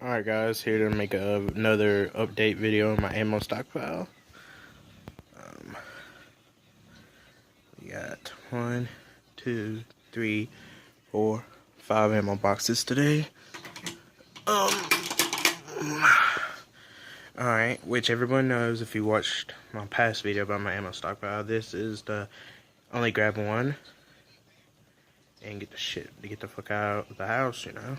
Alright guys, here to make another update video on my ammo stockpile. We got 1, 2, 3, 4, 5 ammo boxes today. Alright, which everyone knows if you watched my past video about my ammo stockpile, this is the only grab one and get the fuck out of the house, you know.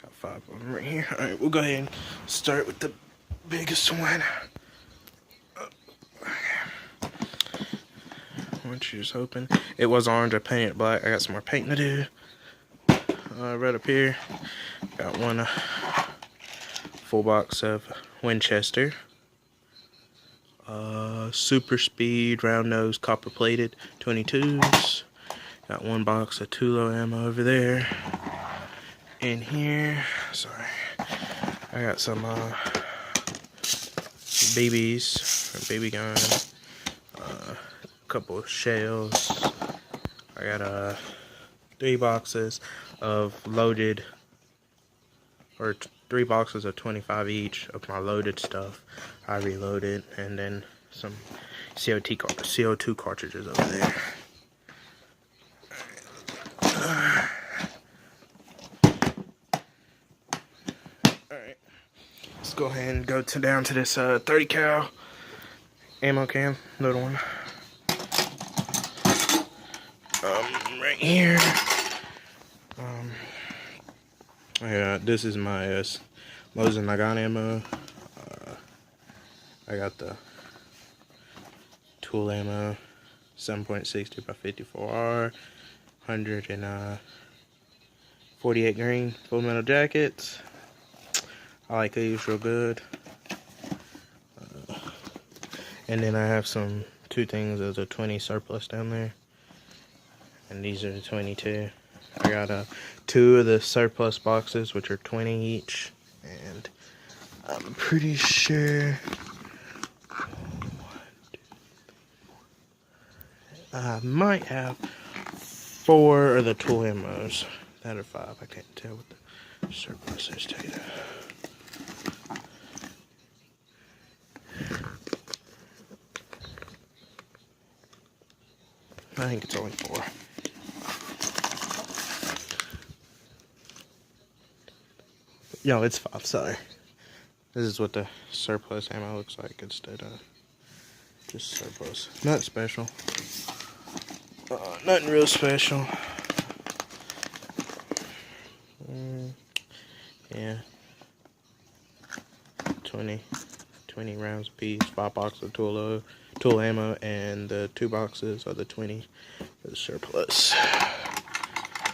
Got 5 of them right here. Alright, we'll go ahead and start with the biggest one. Once you just open, it was orange, I painted it black. I got some more painting to do. Right up here, got one full box of Winchester. Super speed, round nose, copper plated 22s. Got one box of Tulo ammo over there. In here, sorry, I got some BBs, or BB gun, a couple of shells. I got 3 boxes of loaded, or 3 boxes of 25 each of my loaded stuff. I reloaded, and then some CO2 cartridges over there. Alright, let's go ahead and go down to this 30 cal ammo can, little one. Right here. This is my Mosin Nagant ammo. I got the tool ammo, 7.60 by 54R, 148 grain full metal jackets. I like these real good. And then I have two things of the 20 surplus down there. And these are the 22. I got 2 of the surplus boxes, which are 20 each. And I'm pretty sure I might have 4 of the tool ammos. That are 5. I can't tell what the surplus is. Tell you that. I think it's only 4. No, it's 5, sorry. This is what the surplus ammo looks like instead of just surplus. Not special. Nothing real special. Yeah. 20 rounds apiece, 5 boxes of tool ammo, and the 2 boxes of the 20 for the surplus.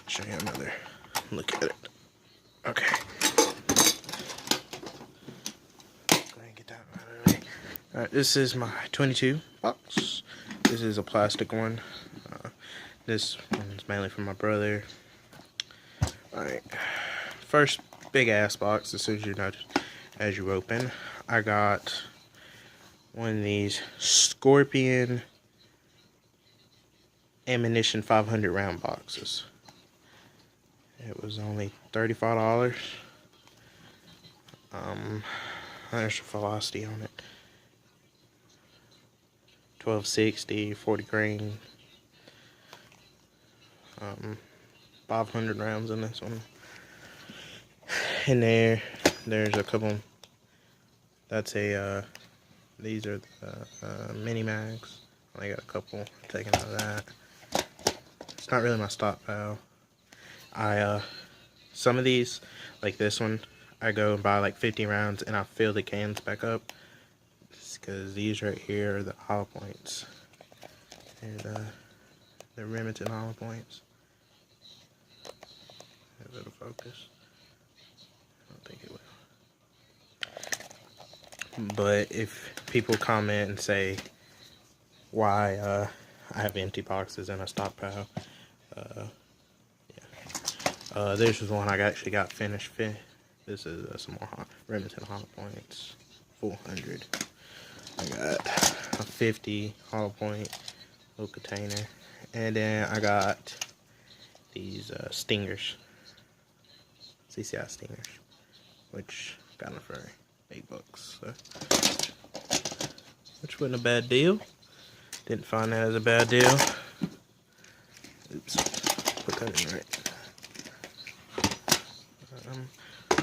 Show you another look at it. Okay. Go ahead and get that out of the way. Alright, this is my 22 box. This is a plastic one. This one's mainly for my brother. Alright. First big ass box, as soon as you notice, as you open, I got one of these Scorpion ammunition 500 round boxes. It was only $35. There's a velocity on it. 1260, 40 grain. 500 rounds in this one. In there's a couple. That's these are the mini mags. I got a couple taken out of that. It's not really my stockpile. Some of these, like this one, I go and buy like 50 rounds and I fill the cans back up. Because these right here are the hollow points. And the Remington hollow points. Is it a focus? I don't think it will. But if people comment and say why I have empty boxes in a stockpile, yeah. This is one I actually got finished fit. This is some more Remington hollow points, 400. I got a 50 hollow point little container, and then I got these stingers, CCI stingers. which got it for $8. So, which wasn't a bad deal. Didn't find that as a bad deal. Oops, put that in right.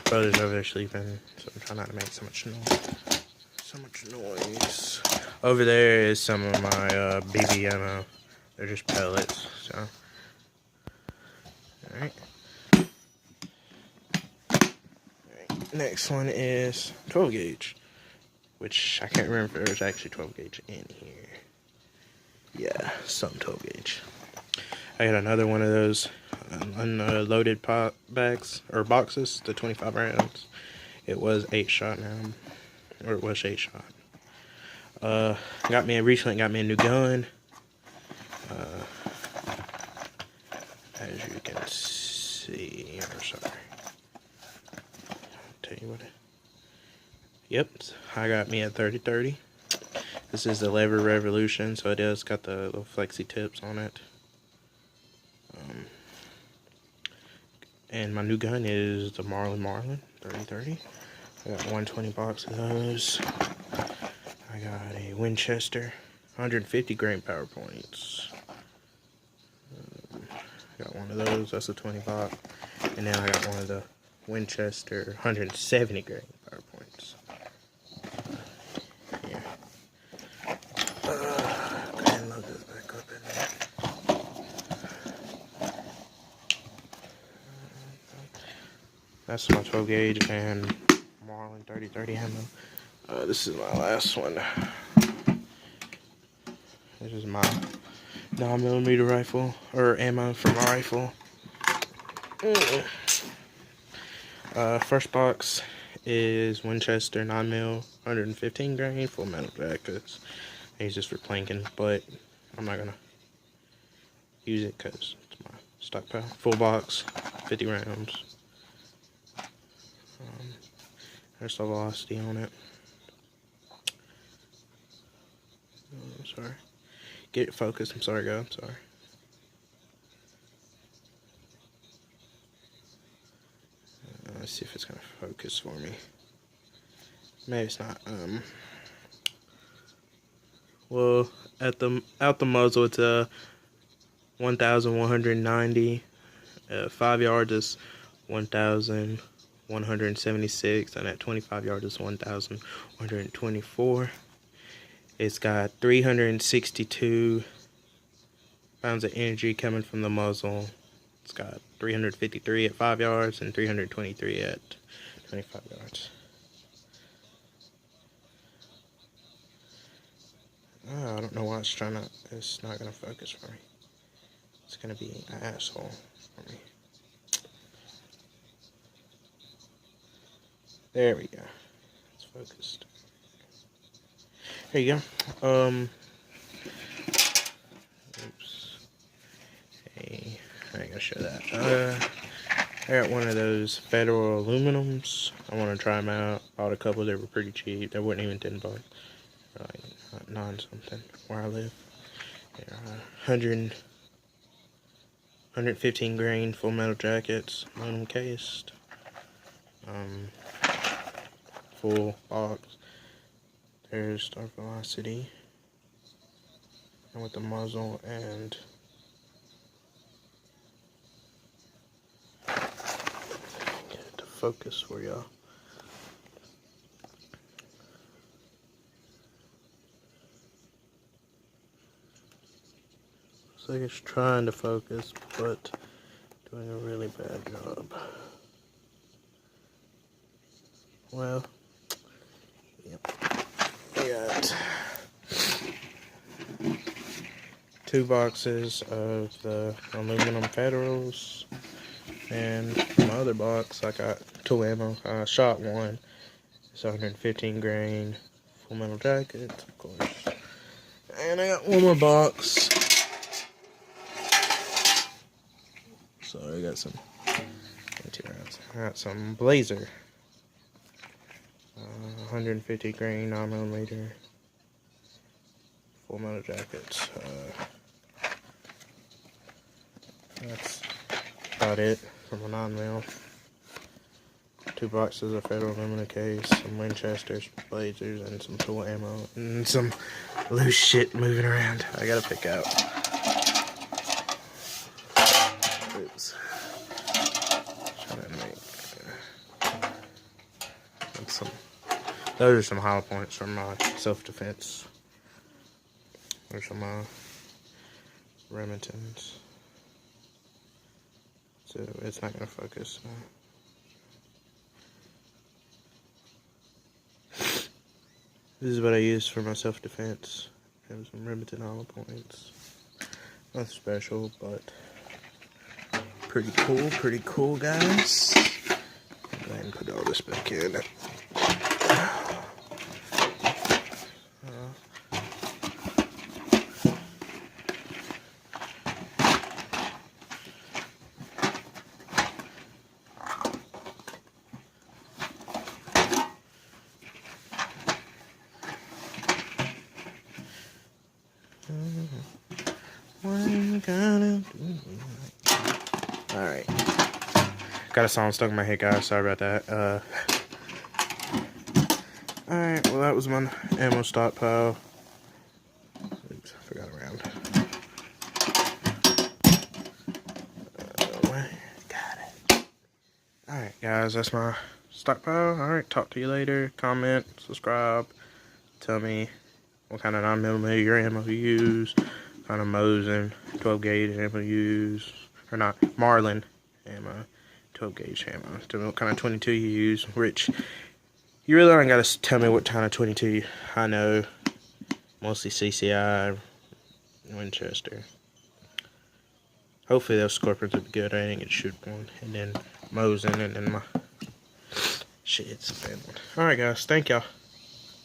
Brother's over there sleeping, so I'm trying not to make so much noise. Over there is some of my BB ammo. They're just pellets, so. Alright. Next one is 12 gauge, which I can't remember if there's actually 12 gauge in here. Yeah, some 12 gauge. I got another one of those unloaded pop bags or boxes, the 25 rounds. It was 8-shot now, or it was 8-shot. Recently got me a new gun. As you can see, or sorry, I'll tell you what. Yep, I got me a 30-30. This is the Lever Revolution, so it has got the little flexi tips on it. And my new gun is the Marlin 30-30. I got 120 box of those. I got a Winchester, 150 grain power points. Got one of those, that's a 20 box. And then I got one of the Winchester 170 grain power points. Yeah. Go ahead and load this back up in there. That's my 12 gauge and Marlin 30-30 ammo. This is my last one. This is my 9mm rifle, or ammo for my rifle. First box is Winchester 9mm, 115 grain, full metal jackets. I use this for planking, but I'm not gonna use it because it's my stockpile. Full box, 50 rounds. There's the velocity on it. I'm sorry. Get it focused. I'm sorry, guys. I'm sorry. Let's see if it's gonna focus for me. Maybe it's not. Well, out the muzzle, it's 1,190. 5 yards is 1,176, and at 25 yards is 1,124. It's got 362 pounds of energy coming from the muzzle. It's got 353 at 5 yards and 323 at 25 yards. Oh, I don't know why it's not going to focus for me. It's going to be an asshole for me. There we go. It's focused. There you go. Oops. Hey, I ain't gonna show that. I got one of those Federal aluminums. I want to try them out. Bought a couple. They were pretty cheap. They weren't even $10. Like 9 something where I live. They're 115 grain full metal jackets, aluminum cased. Full box. There's start velocity, and with the muzzle, and get it to focus for y'all. Looks like it's trying to focus, but doing a really bad job. Well, yep. I got 2 boxes of the aluminum Federals, and my other box I got 2 ammo. I shot one. It's 115 grain full metal jacket, of course. And I got one more box. Sorry, I got some. I got some Blazer. 150 grain 9mm full metal jackets. That's about it for my 9mm. 2 boxes of Federal aluminum case, some Winchesters, Blazers, and some tool ammo, and some loose shit moving around. I gotta pick out. Oops. Trying to make some. Those are some hollow points from my self-defense. There's some Remingtons. So it's not gonna focus. This is what I use for my self-defense. Have some Remington hollow points. Nothing special, but pretty cool, guys. Go ahead and put all this back in. Alright. Got a song stuck in my head, guys. Sorry about that. Alright, well, that was my ammo stockpile. Oops, I forgot around. Got it. Alright, guys, that's my stockpile. Alright, talk to you later. Comment, subscribe. Tell me what kind of 9mm ammo you use. Kind of Mosin 12 gauge ammo you use. Or not, Marlin ammo. 12 gauge ammo. Tell me what kind of 22 you use. Which, you really don't got to tell me what kind of 22 I know. Mostly CCI, Winchester. Hopefully those Scorpions will be good. I didn't get to shoot one. And then Mosin, and then my shit's a bad one. Alright, guys. Thank y'all.